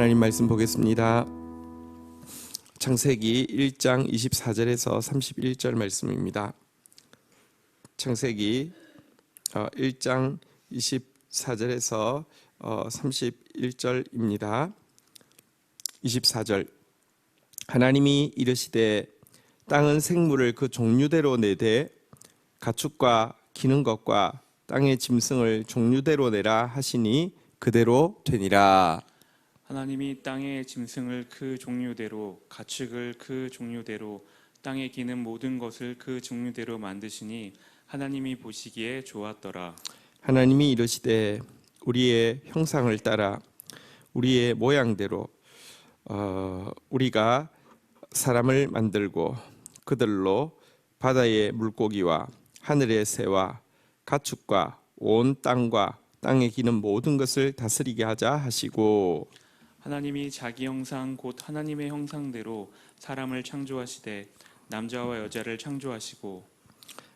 하나님 말씀 보겠습니다. 창세기 1장 24절에서 31절 말씀입니다. 창세기 1장 24절에서 31절입니다. 24절 하나님이 이르시되 땅은 생물을 그 종류대로 내되 가축과 기는 것과 땅의 짐승을 종류대로 내라 하시니 그대로 되니라. 하나님이 땅의 짐승을 그 종류대로 가축을 그 종류대로 땅에 기는 모든 것을 그 종류대로 만드시니 하나님이 보시기에 좋았더라. 하나님이 이르시되 우리의 형상을 따라 우리의 모양대로 우리가 사람을 만들고 그들로 바다의 물고기와 하늘의 새와 가축과 온 땅과 땅에 기는 모든 것을 다스리게 하자 하시고, 하나님이 자기 형상 곧 하나님의 형상대로 사람을 창조하시되 남자와 여자를 창조하시고,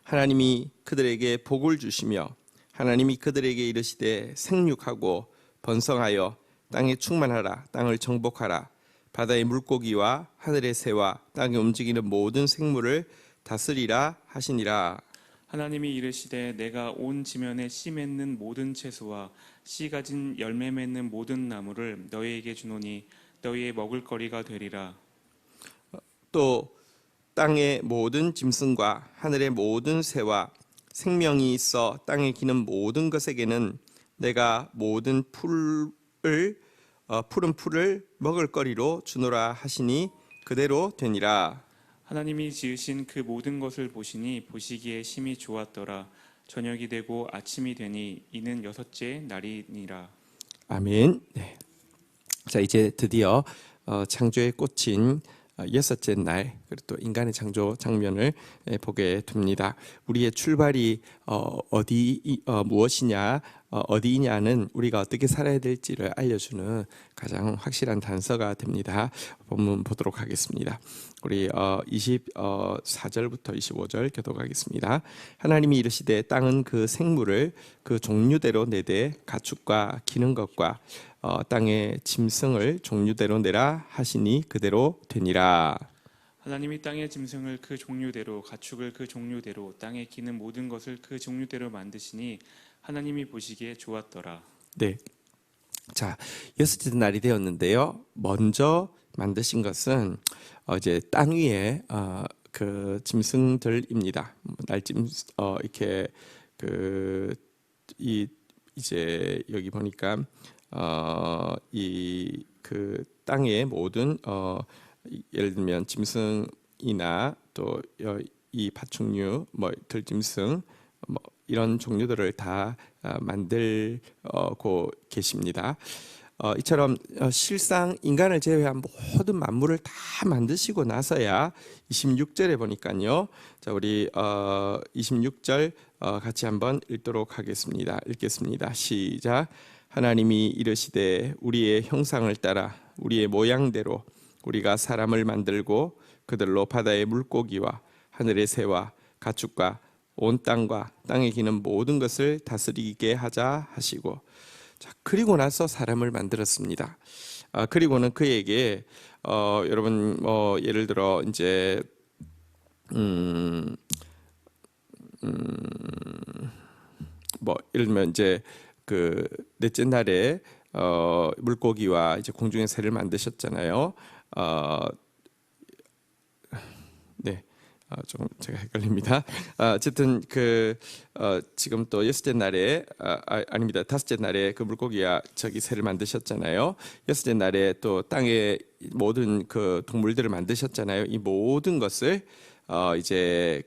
하나님이 그들에게 복을 주시며 하나님이 그들에게 이르시되 생육하고 번성하여 땅에 충만하라. 땅을 정복하라. 바다의 물고기와 하늘의 새와 땅에 움직이는 모든 생물을 다스리라 하시니라. 하나님이 이르시되 내가 온 지면에 씨 맺는 모든 채소와 씨 가진 열매 맺는 모든 나무를 너희에게 주노니 너희의 먹을거리가 되리라. 또 땅의 모든 짐승과 하늘의 모든 새와 생명이 있어 땅에 기는 모든 것에게는 내가 모든 푸른 풀을 먹을거리로 주노라 하시니 그대로 되니라. 하나님이 지으신 그 모든 것을 보시니 보시기에 심히 좋았더라. 저녁이 되고 아침이 되니 이는 여섯째 날이니라. 아멘. 네. 자, 이제 드디어 창조의 꽃인 여섯째 날, 그리고 또 인간의 창조 장면을 보게 됩니다. 우리의 출발이 무엇이냐, 어디냐는 우리가 어떻게 살아야 될지를 알려주는 가장 확실한 단서가 됩니다. 본문 보도록 하겠습니다. 우리 24절부터 25절 교독하겠습니다. 하나님이 이르시되 땅은 그 생물을 그 종류대로 내되 가축과 기는 것과 땅의 짐승을 종류대로 내라 하시니 그대로 되니라. 하나님이 땅의 짐승을 그 종류대로 가축을 그 종류대로 땅에 기는 모든 것을 그 종류대로 만드시니 하나님이 보시기에 좋았더라. 네. 자, 여섯째 날이 되었는데요. 먼저 만드신 것은 이제 땅 위에 그 짐승들입니다. 날짐 이렇게 이제 여기 보니까 이 그 땅의 모든 예를 들면 짐승이나 또 이 파충류, 뭐 들짐승, 뭐 이런 종류들을 다 만들고 계십니다. 이처럼 실상 인간을 제외한 모든 만물을 다 만드시고 나서야 26절에 보니까요. 자, 우리 26절 같이 한번 읽도록 하겠습니다. 읽겠습니다. 시작. 하나님이 이르시되 우리의 형상을 따라 우리의 모양대로 우리가 사람을 만들고 그들로 바다의 물고기와 하늘의 새와 가축과 온 땅과 땅에 기는 모든 것을 다스리게 하자 하시고, 자, 그리고 나서 사람을 만들었습니다. 그리고는 그에게 여러분 예를 들어 이제 뭐 예를 들면 이제 그 넷째 날에 물고기와 이제 공중의 새를 만드셨잖아요. 네. 좀 제가 헷갈립니다. 어쨌든 지금 또 여섯째 날에 아닙니다. 다섯째 날에 그 물고기와 저기 새를 만드셨잖아요. 여섯째 날에 또 땅의 모든 그 동물들을 만드셨잖아요. 이 모든 것을 이제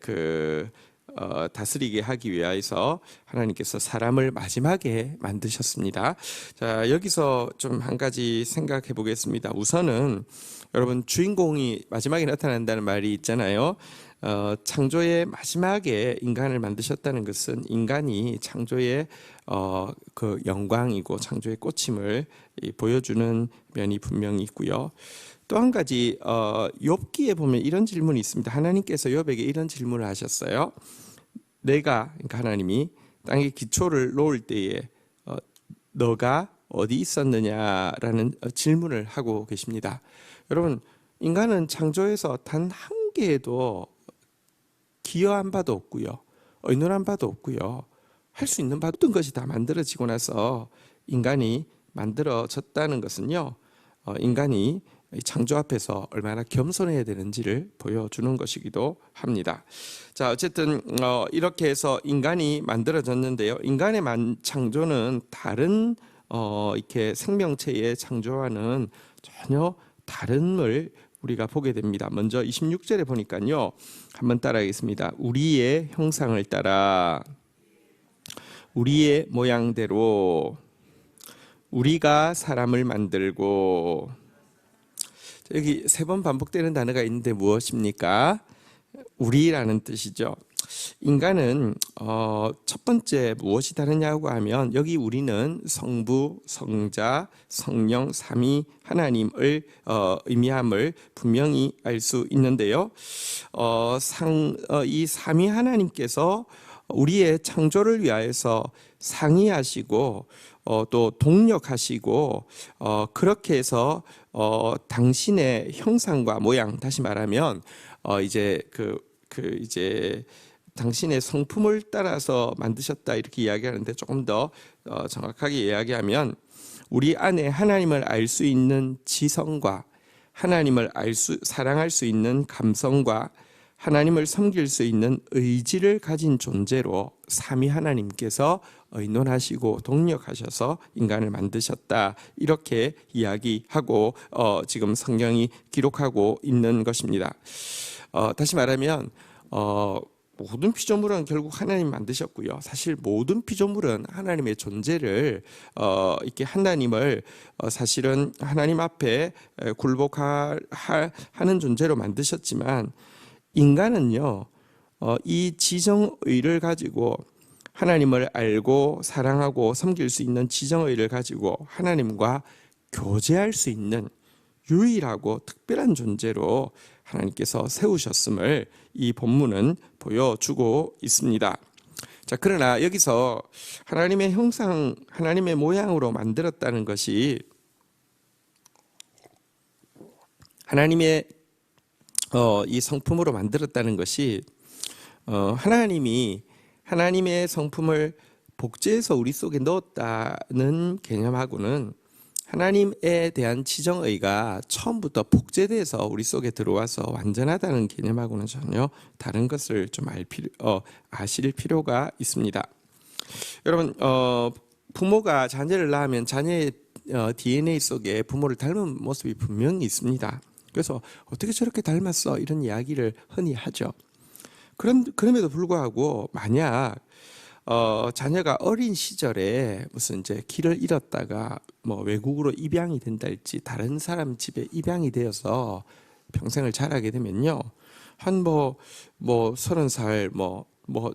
다스리게 하기 위해서 하나님께서 사람을 마지막에 만드셨습니다. 자, 여기서 좀 한 가지 생각해 보겠습니다. 우선은 여러분, 주인공이 마지막에 나타난다는 말이 있잖아요. 창조의 마지막에 인간을 만드셨다는 것은 인간이 창조의 그 영광이고 창조의 꽃임을 보여주는 면이 분명히 있고요. 또 한 가지 욥기에 보면 이런 질문이 있습니다. 하나님께서 욥에게 이런 질문을 하셨어요. 내가, 그러니까 하나님이 땅에 기초를 놓을 때에 너가 어디 있었느냐라는 질문을 하고 계십니다. 여러분, 인간은 창조에서 단 한 개에도 기여한 바도 없고요, 의논한 바도 없고요, 할 수 있는 모든 것이 다 만들어지고 나서 인간이 만들어졌다는 것은요, 인간이 창조 앞에서 얼마나 겸손해야 되는지를 보여주는 것이기도 합니다. 자, 어쨌든 이렇게 해서 인간이 만들어졌는데요, 인간의 창조는 다른 이렇게 생명체의 창조와는 전혀 다름을 우리가 보게 됩니다. 먼저 26절에 보니까요, 한번 따라하겠습니다. 우리의 형상을 따라 우리의 모양대로 우리가 사람을 만들고, 여기 3번 반복되는 단어가 있는데 무엇입니까? 우리라는 뜻이죠. 인간은 첫 번째 무엇이 다르냐고 하면, 여기 우리는 성부, 성자, 성령, 삼위 하나님을 의미함을 분명히 알 수 있는데요. 이 삼위 하나님께서 우리의 창조를 위하여서 상의하시고 또 동력하시고 그렇게 해서 당신의 형상과 모양, 다시 말하면 이제 이제 당신의 성품을 따라서 만드셨다, 이렇게 이야기하는데, 조금 더 정확하게 이야기하면 우리 안에 하나님을 알 수 있는 지성과 하나님을 사랑할 수 있는 감성과 하나님을 섬길 수 있는 의지를 가진 존재로 삼위 하나님께서 의논하시고 동력하셔서 인간을 만드셨다, 이렇게 이야기하고 지금 성경이 기록하고 있는 것입니다. 다시 말하면 모든 피조물은 결국 하나님 만드셨고요, 사실 모든 피조물은 하나님의 존재를 이렇게 하나님을 사실은 하나님 앞에 굴복하는 존재로 만드셨지만, 인간은요 이 지정의를 가지고 하나님을 알고 사랑하고 섬길 수 있는 지정의를 가지고 하나님과 교제할 수 있는 유일하고 특별한 존재로 하나님께서 세우셨음을 이 본문은 보여주고 있습니다. 자, 그러나 여기서 하나님의 형상, 하나님의 모양으로 만들었다는 것이, 하나님의 이 성품으로 만들었다는 것이, 하나님이 하나님의 성품을 복제해서 우리 속에 넣었다는 개념하고는, 하나님에 대한 지정의가 처음부터 복제돼서 우리 속에 들어와서 완전하다는 개념하고는 전혀 다른 것을 좀 아실 필요가 있습니다. 여러분, 부모가 자녀를 낳으면 자녀의 DNA 속에 부모를 닮은 모습이 분명히 있습니다. 그래서 어떻게 저렇게 닮았어, 이런 이야기를 흔히 하죠. 그럼에도 불구하고 만약 자녀가 어린 시절에 무슨 이제 길을 잃었다가 뭐 외국으로 입양이 된달지 다른 사람 집에 입양이 되어서 평생을 자라게 되면요, 한 30살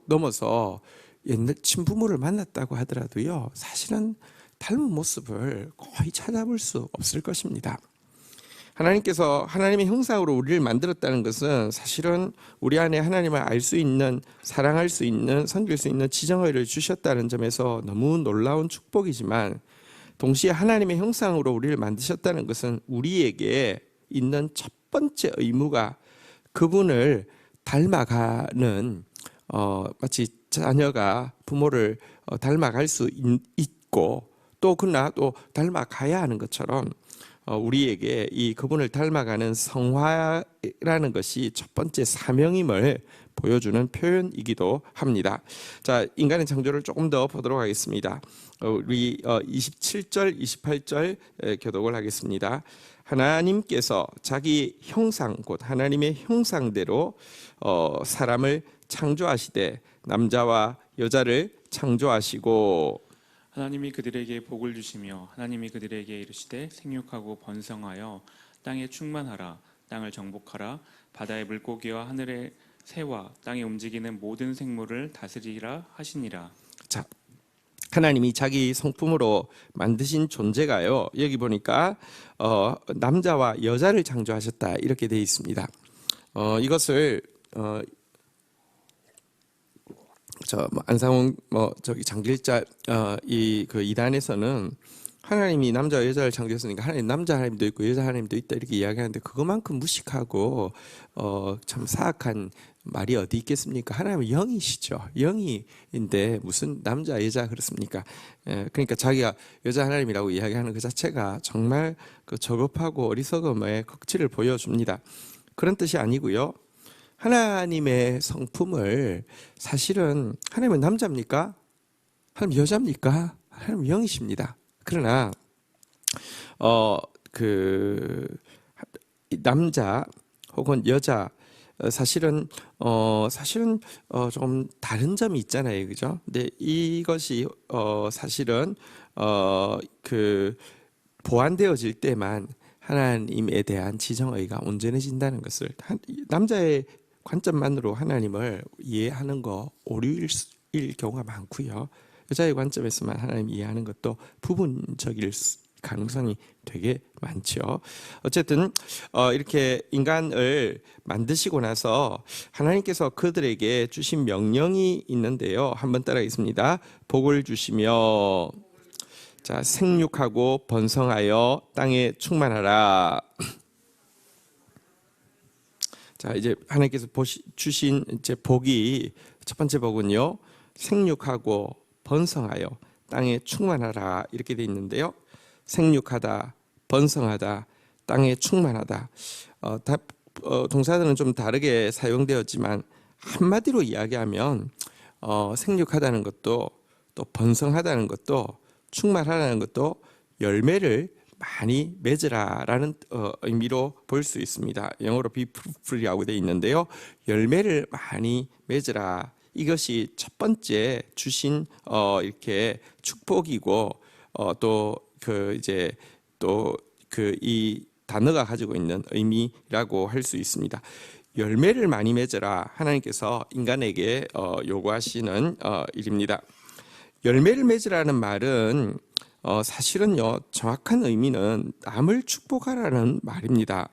넘어서 옛날 친부모를 만났다고 하더라도요, 사실은 닮은 모습을 거의 찾아볼 수 없을 것입니다. 하나님께서 하나님의 형상으로 우리를 만들었다는 것은 사실은 우리 안에 하나님을 알 수 있는, 사랑할 수 있는, 섬길 수 있는 지정의를 주셨다는 점에서 너무 놀라운 축복이지만, 동시에 하나님의 형상으로 우리를 만드셨다는 것은 우리에게 있는 첫 번째 의무가 그분을 닮아가는, 마치 자녀가 부모를 닮아갈 수 있고, 그러나 또 닮아가야 하는 것처럼 우리에게 이 그분을 닮아가는 성화라는 것이 첫 번째 사명임을 보여주는 표현이기도 합니다. 자, 인간의 창조를 조금 더 보도록 하겠습니다. 우리 27절, 28절 교독을 하겠습니다. 하나님께서 자기 형상, 곧 하나님의 형상대로 사람을 창조하시되 남자와 여자를 창조하시고, 하나님이 그들에게 복을 주시며 하나님이 그들에게 이르시되 생육하고 번성하여 땅에 충만하라, 땅을 정복하라, 바다의 물고기와 하늘의 새와 땅에 움직이는 모든 생물을 다스리라 하시니라. 자, 하나님이 자기 성품으로 만드신 존재가요, 여기 보니까 남자와 여자를 창조하셨다, 이렇게 되어 있습니다. 이것을 안상훈 장길자 이 이단에서는 하나님이 남자와 여자를 창조했으니까 하나님 남자 하나님도 있고 여자 하나님도 있다 이렇게 이야기하는데 그것만큼 무식하고 참 사악한 말이 어디 있겠습니까? 하나님은 영이시죠. 영이인데 무슨 남자 여자 그렇습니까? 그러니까 자기가 여자 하나님이라고 이야기하는 그 자체가 정말 그 저급하고 어리석음의 극치를 보여줍니다. 그런 뜻이 아니고요. 하나님의 성품을 사실은 하나님은 남자입니까? 하나님 여자입니까? 하나님 영이십니다. 그러나 그 남자 혹은 여자 사실은 좀 다른 점이 있잖아요, 그죠? 근데 이것이 사실은 그 보완되어질 때만 하나님에 대한 지정의가 온전해진다는 것을 남자의 관점만으로 하나님을 이해하는 거 오류일 경우가 많고요. 여자의 관점에서만 하나님 이해하는 것도 부분적일 가능성이 되게 많죠. 어쨌든 이렇게 인간을 만드시고 나서 하나님께서 그들에게 주신 명령이 있는데요. 한번 따라하겠습니다. 복을 주시며 자 생육하고 번성하여 땅에 충만하라. 자 이제 하나님께서 주신 이제 복이 첫 번째 복은요. 생육하고 번성하여 땅에 충만하라 이렇게 돼 있는데요. 생육하다, 번성하다, 땅에 충만하다. 동사들은 좀 다르게 사용되었지만 한마디로 이야기하면 생육하다는 것도 또 번성하다는 것도 충만하다는 것도 열매를 많이 맺으라라는 의미로 볼 수 있습니다. 영어로 be fruitful이라고 되어 있는데요. 열매를 많이 맺으라. 이것이 첫 번째 주신 이렇게 축복이고 또 그 이제 또 그 이 단어가 가지고 있는 의미라고 할 수 있습니다. 열매를 많이 맺으라 하나님께서 인간에게 요구하시는 일입니다. 열매를 맺으라는 말은 사실은요 정확한 의미는 남을 축복하라는 말입니다.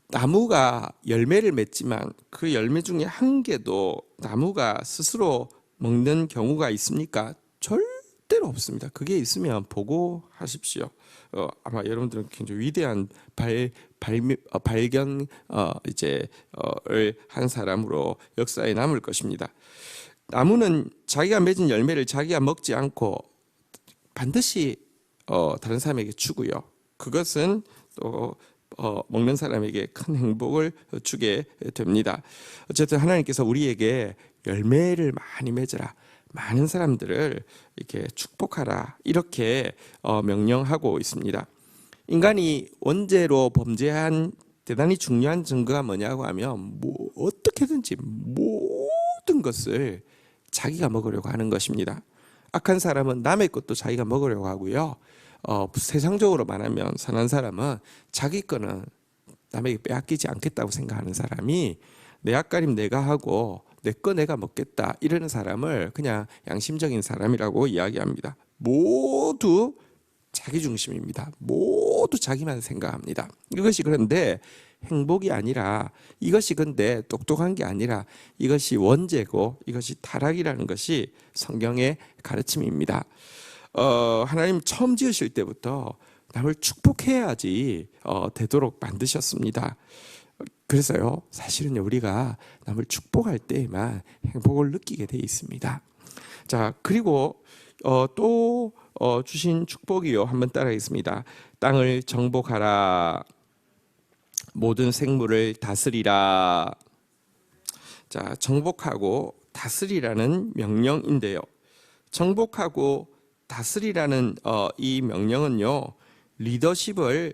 나무가 열매를 맺지만 그 열매 중에 한 개도 나무가 스스로 먹는 경우가 있습니까? 절대로 없습니다. 그게 있으면 보고하십시오. 아마 여러분들은 굉장히 위대한 발견 을 한 사람으로 역사에 남을 것입니다. 나무는 자기가 맺은 열매를 자기가 먹지 않고 반드시 다른 사람에게 주고요. 그것은 또 먹는 사람에게 큰 행복을 주게 됩니다. 어쨌든 하나님께서 우리에게 열매를 많이 맺으라, 많은 사람들을 이렇게 축복하라 이렇게 명령하고 있습니다. 인간이 원죄로 범죄한 대단히 중요한 증거가 뭐냐고 하면 어떻게든지 모든 것을 자기가 먹으려고 하는 것입니다. 악한 사람은 남의 것도 자기가 먹으려고 하고요. 세상적으로 말하면 선한 사람은 자기 거는 남에게 빼앗기지 않겠다고 생각하는 사람이 내 앞가림 내가 하고 내 거 내가 먹겠다 이러는 사람을 그냥 양심적인 사람이라고 이야기합니다. 모두 자기 중심입니다. 모두 자기만 생각합니다. 이것이 그런데 행복이 아니라 이것이 근데 똑똑한 게 아니라 이것이 원죄고 이것이 타락이라는 것이 성경의 가르침입니다. 하나님 처음 지으실 때부터 남을 축복해야지 되도록 만드셨습니다. 그래서요 사실은 우리가 남을 축복할 때에만 행복을 느끼게 돼 있습니다. 자 그리고 또 주신 축복이요 한번 따라하겠습니다. 땅을 정복하라, 모든 생물을 다스리라. 자 정복하고 다스리라는 명령인데요. 정복하고 다스리라는 이 명령은요 리더십을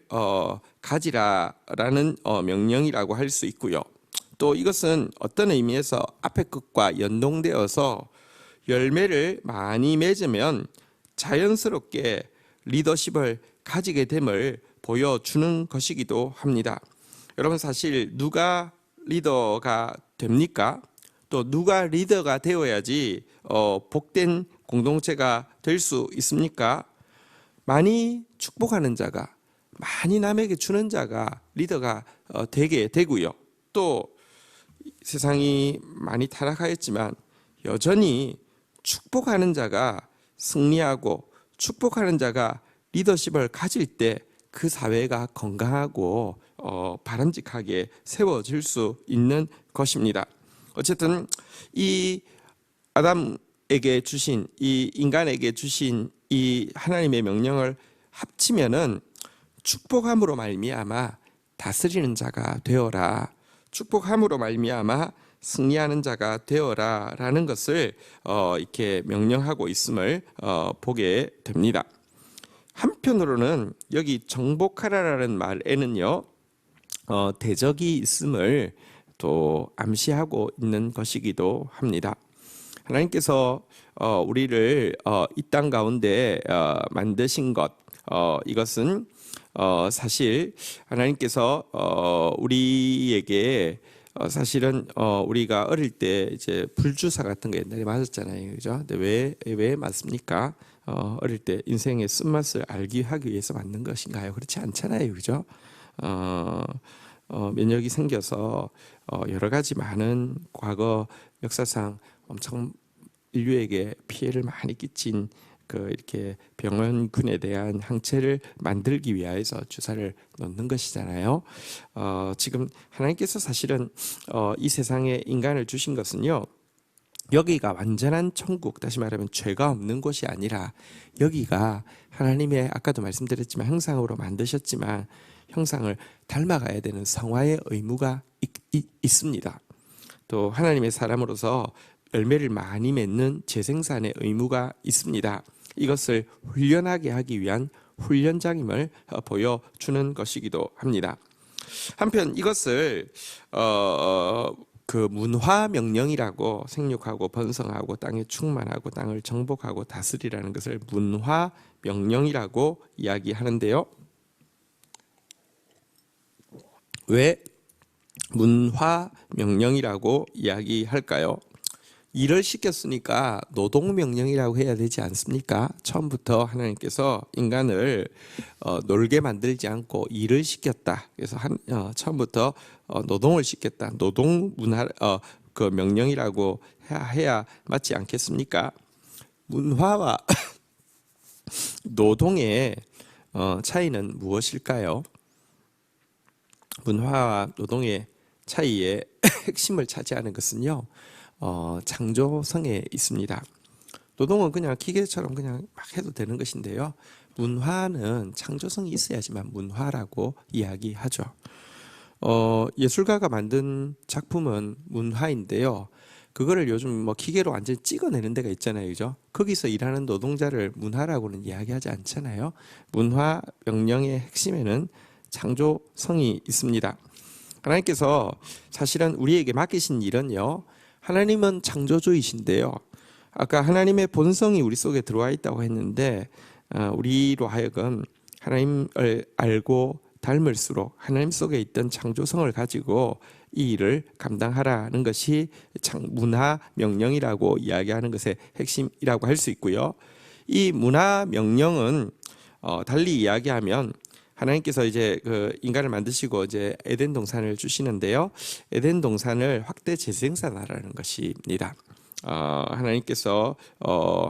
가지라라는 명령이라고 할 수 있고요. 또 이것은 어떤 의미에서 앞의 것과 연동되어서 열매를 많이 맺으면 자연스럽게 리더십을 가지게 됨을 보여주는 것이기도 합니다. 여러분 사실 누가 리더가 됩니까? 또 누가 리더가 되어야지 복된 공동체가 될 수 있습니까? 많이 축복하는 자가, 많이 남에게 주는 자가 리더가 되게 되고요. 또 세상이 많이 타락하였지만 여전히 축복하는 자가 승리하고 축복하는 자가 리더십을 가질 때 그 사회가 건강하고 바람직하게 세워질 수 있는 것입니다. 어쨌든 이 아담에게 주신, 이 인간에게 주신 이 하나님의 명령을 합치면은 축복함으로 말미암아 다스리는 자가 되어라, 축복함으로 말미암아 승리하는 자가 되어라라는 것을 이렇게 명령하고 있음을 보게 됩니다. 한편으로는 여기 정복하라라는 말에는요, 대적이 있음을 또 암시하고 있는 것이기도 합니다. 하나님께서 우리를 이 땅 가운데 만드신 것, 이것은 사실 하나님께서 우리에게 사실은 우리가 어릴 때 이제 불주사 같은 거 옛날에 맞았잖아요, 그죠? 근데 왜 맞습니까? 어릴 때 인생의 쓴맛을 하기 위해서 맞는 것인가요? 그렇지 않잖아요, 그죠? 면역이 생겨서 여러 가지 많은 과거 역사상 엄청 인류에게 피해를 많이 끼친 이렇게 병원군에 대한 항체를 만들기 위해서 주사를 놓는 것이잖아요. 지금 하나님께서 사실은 이 세상에 인간을 주신 것은요, 여기가 완전한 천국, 다시 말하면 죄가 없는 곳이 아니라 여기가 하나님의, 아까도 말씀드렸지만 형상으로 만드셨지만 형상을 닮아가야 되는 성화의 의무가 있습니다. 또 하나님의 사람으로서 열매를 많이 맺는 재생산의 의무가 있습니다. 이것을 훈련하게 하기 위한 훈련장임을 보여주는 것이기도 합니다. 한편 이것을 그 문화 명령이라고, 생육하고 번성하고 땅에 충만하고 땅을 정복하고 다스리라는 것을 문화 명령이라고 이야기하는데요. 왜 문화 명령이라고 이야기할까요? 일을 시켰으니까 노동 명령이라고 해야 되지 않습니까? 처음부터 하나님께서 인간을 놀게 만들지 않고 일을 시켰다. 그래서 처음부터 노동을 시켰다. 노동 문화 그 명령이라고 해야 맞지 않겠습니까? 문화와 노동의 차이는 무엇일까요? 문화와 노동의 차이의 핵심을 차지하는 것은요, 창조성에 있습니다. 노동은 그냥 기계처럼 그냥 막 해도 되는 것인데요, 문화는 창조성이 있어야지만 문화라고 이야기하죠. 예술가가 만든 작품은 문화인데요, 그거를 요즘 뭐 기계로 완전히 찍어내는 데가 있잖아요, 그죠? 거기서 일하는 노동자를 문화라고는 이야기하지 않잖아요. 문화 명령의 핵심에는 창조성이 있습니다. 하나님께서 사실은 우리에게 맡기신 일은요, 하나님은 창조주이신데요, 아까 하나님의 본성이 우리 속에 들어와 있다고 했는데, 우리로 하여금 하나님을 알고 닮을수록 하나님 속에 있던 창조성을 가지고 이 일을 감당하라는 것이 문화 명령이라고 이야기하는 것의 핵심이라고 할 수 있고요. 이 문화 명령은 달리 이야기하면 하나님께서 이제 그 인간을 만드시고 이제 에덴 동산을 주시는데요, 에덴 동산을 확대 재생산하라는 것입니다. 하나님께서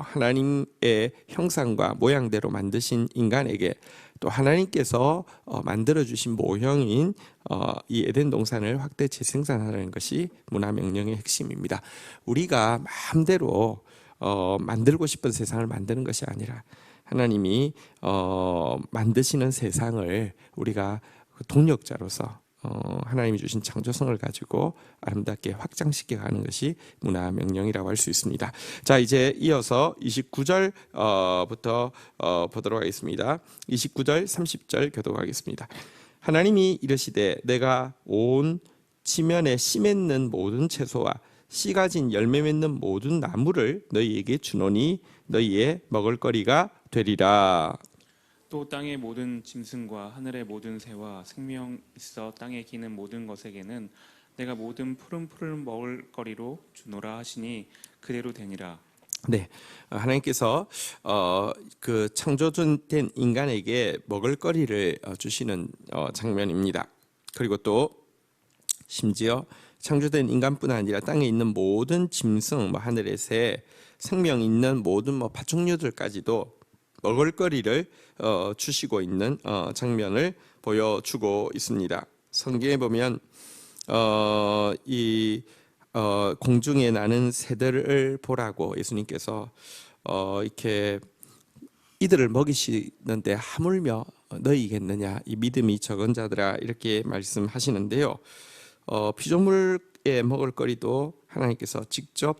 하나님의 형상과 모양대로 만드신 인간에게 또 하나님께서 만들어 주신 모형인 이 에덴 동산을 확대 재생산하라는 것이 문화 명령의 핵심입니다. 우리가 마음대로 만들고 싶은 세상을 만드는 것이 아니라 하나님이 만드시는 세상을 우리가 동력자로서 하나님이 주신 창조성을 가지고 아름답게 확장시켜 가는 것이 문화 명령이라고 할 수 있습니다. 자, 이제 이어서 29절부터 보도록 하겠습니다. 29절, 30절 교독하겠습니다. 하나님이 이르시되 내가 온 지면에 씨 맺는 모든 채소와 씨 가진 열매 맺는 모든 나무를 너희에게 주노니 너희의 먹을거리가 되리라. 또 땅의 모든 짐승과 하늘의 모든 새와 생명 있어 땅에 기는 모든 것에게는 내가 모든 푸른 풀을 먹을 거리로 주노라 하시니 그대로 되니라. 네, 하나님께서 그 창조된 인간에게 먹을거리를 주시는 장면입니다. 그리고 또 심지어 창조된 인간뿐 아니라 땅에 있는 모든 짐승, 하늘의 새, 생명 있는 모든 파충류들까지도 먹을거리를 주시고 있는 장면을 보여주고 있습니다. 성경에 보면 이 공중에 나는 새들을 보라고 예수님께서 이렇게 이들을 먹이시는데 하물며 너희겠느냐 이 믿음이 적은 자들아 이렇게 말씀하시는데요. 피조물의 먹을거리도 하나님께서 직접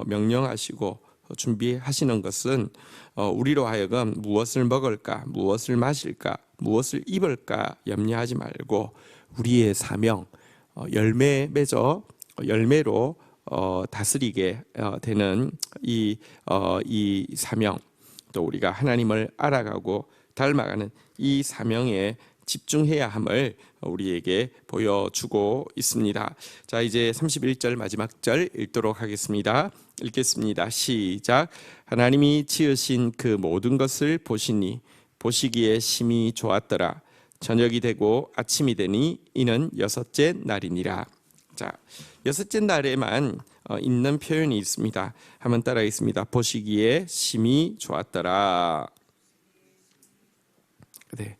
명령하시고 준비하시는 것은 우리로 하여금 무엇을 먹을까, 무엇을 마실까, 무엇을 입을까 염려하지 말고 우리의 사명, 열매 맺어 열매로 다스리게 되는 이 사명, 또 우리가 하나님을 알아가고 닮아가는 이 사명에 집중해야 함을 우리에게 보여주고 있습니다. 자, 이제 31절 마지막 절 읽도록 하겠습니다. 읽겠습니다. 시작. 하나님이 지으신 그 모든 것을 보시니 보시기에 심히 좋았더라. 저녁이 되고 아침이 되니 이는 여섯째 날이니라. 자, 여섯째 날에만 있는 표현이 있습니다. 한번 따라하겠습니다. 보시기에 심히 좋았더라. 네,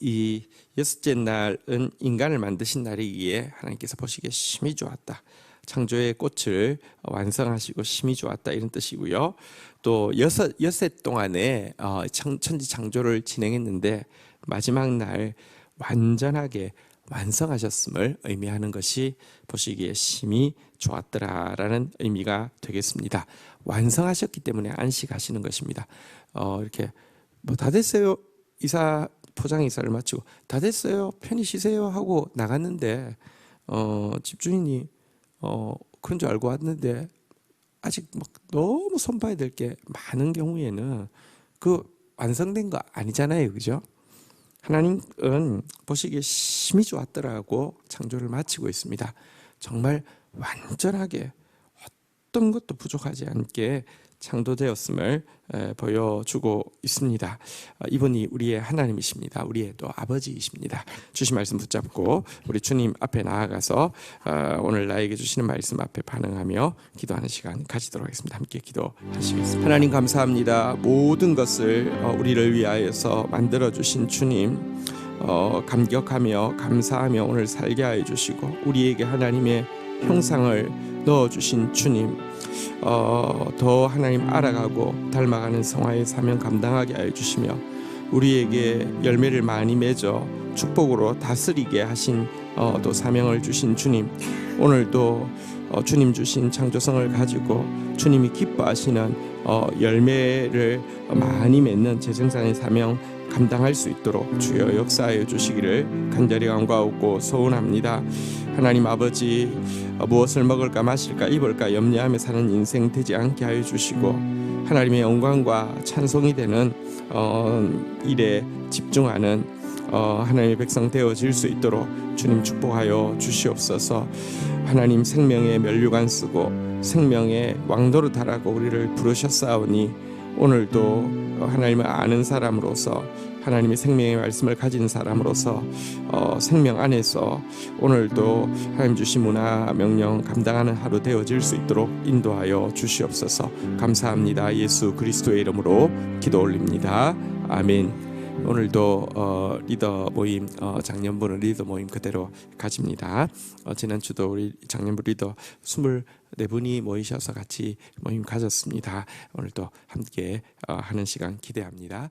이 여섯째 날은 인간을 만드신 날이기에 하나님께서 보시기에 심히 좋았다. 창조의 꽃을 완성하시고 심히 좋았다 이런 뜻이고요. 또 여섯 동안에 천지 창조를 진행했는데 마지막 날 완전하게 완성하셨음을 의미하는 것이 보시기에 심히 좋았더라라는 의미가 되겠습니다. 완성하셨기 때문에 안식하시는 것입니다. 이렇게 뭐 다 됐어요. 포장 이사를 마치고 다 됐어요. 편히 쉬세요 하고 나갔는데 집주인이 그런 줄 알고 왔는데 아직 막 너무 손봐야 될 게 많은 경우에는 그 완성된 거 아니잖아요, 그죠? 하나님은 보시기에 심히 좋았더라고 창조를 마치고 있습니다. 정말 완전하게 어떤 것도 부족하지 않게 창조되었음을 보여주고 있습니다. 이분이 우리의 하나님이십니다. 우리의 또 아버지이십니다. 주신 말씀 붙잡고 우리 주님 앞에 나아가서 오늘 나에게 주시는 말씀 앞에 반응하며 기도하는 시간 가지도록 하겠습니다. 함께 기도하시겠습니다. 하나님 감사합니다. 모든 것을 우리를 위하여서 만들어 주신 주님 감격하며 감사하며 오늘 살게 하여 주시고 우리에게 하나님의 형상을 넣어주신 주님 더 하나님 알아가고 닮아가는 성화의 사명 감당하게 하여 주시며 우리에게 열매를 많이 맺어 축복으로 다스리게 하신 또 사명을 주신 주님 오늘도 주님 주신 창조성을 가지고 주님이 기뻐하시는 열매를 많이 맺는 재생산의 사명 감당할 수 있도록 주여 역사하여 주시기를 간절히 간구하고 소원합니다. 하나님 아버지 무엇을 먹을까 마실까 입을까 염려하며 사는 인생 되지 않게 하여 주시고 하나님의 영광과 찬송이 되는 일에 집중하는 하나님의 백성 되어질 수 있도록 주님 축복하여 주시옵소서. 하나님 생명의 면류관 쓰고 생명의 왕도로 달하고 우리를 부르셨사오니 오늘도 하나님을 아는 사람으로서 하나님의 생명의 말씀을 가진 사람으로서 생명 안에서 오늘도 하나님 주신 문화 명령 감당하는 하루 되어질 수 있도록 인도하여 주시옵소서. 감사합니다. 예수 그리스도의 이름으로 기도 올립니다. 아멘. 오늘도 리더 모임 작년부는 리더 모임 그대로 가집니다. 지난주도 우리 작년부 리더 24분이 모이셔서 같이 모임 가졌습니다. 오늘도 함께 하는 시간 기대합니다.